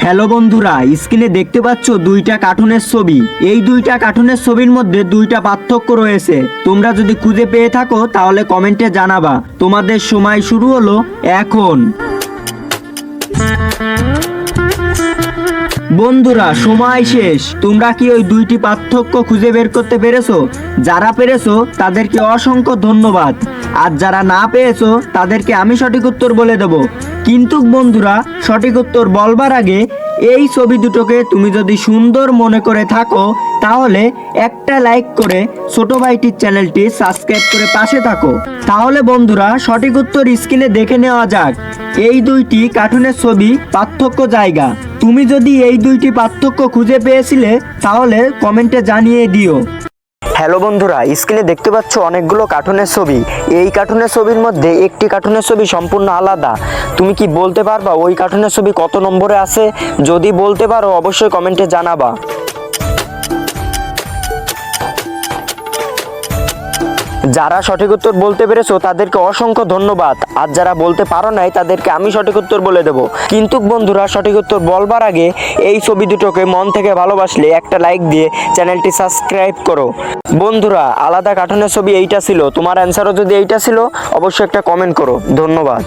Hello বন্ধুরা, স্ক্রিনে দেখতে পাচ্ছ দুইটা কার্টুনের ছবি। এই দুইটা কার্টুনের ছবির মধ্যে দুইটা পার্থক্য রয়েছে। তোমরা যদি খুঁজে পেয়ে থাকো তাহলে কমেন্টে জানাবা। তোমাদের সময় শুরু হলো এখন। বন্ধুরা, সময় শেষ। তোমরা কি ওই দুইটি পার্থক্য খুঁজে বের করতে পেরেছো? যারা পেরেছো তাদেরকে অসংখ্য ধন্যবাদ, আর যারা না পেয়েছো তাদেরকে আমি সঠিক উত্তর বলে দেব। কিন্তু বন্ধুরা, সঠিক উত্তর বলবার আগে এই ছবি দুটোকে তুমি যদি সুন্দর মনে করে থাকো তাহলে একটা লাইক করে ছোট ভাইটির চ্যানেলটি সাবস্ক্রাইব করে পাশে থাকো। তাহলে বন্ধুরা, সঠিক উত্তর স্ক্রিনে দেখে নেওয়া যাক। এই দুইটি কার্টুনের ছবি, পার্থক্য জায়গা। তুমি যদি এই দুইটি পার্থক্য খুঁজে পেয়েছিলে তাহলে কমেন্টে জানিয়ে দিও। হ্যালো বন্ধুরা, স্ক্রিনে দেখতে পাচ্ছ অনেকগুলো কার্টুনের ছবি। এই কার্টুনের ছবির মধ্যে একটি কার্টুনের ছবি সম্পূর্ণ আলাদা। তুমি কি বলতে পারবা ওই কার্টুনের ছবি কত নম্বরে আছে? যদি বলতে পারো অবশ্যই কমেন্টে জানাবা। যারা সঠিক উত্তর বলতে পেরেছো তাদেরকে অসংখ্য ধন্যবাদ, আর যারা বলতে পারো নাই তাদেরকে আমি সঠিক উত্তর বলে দেব। কিন্তু বন্ধুরা, সঠিক উত্তর বলবার আগে এই ছবি দুটোকে মন থেকে ভালোবাসলে একটা লাইক দিয়ে চ্যানেলটি সাবস্ক্রাইব করো। বন্ধুরা, আলাদা কার্টুনের ছবি এইটা ছিল। তোমার অ্যান্সারও যদি এইটা ছিল অবশ্যই একটা কমেন্ট করো। ধন্যবাদ।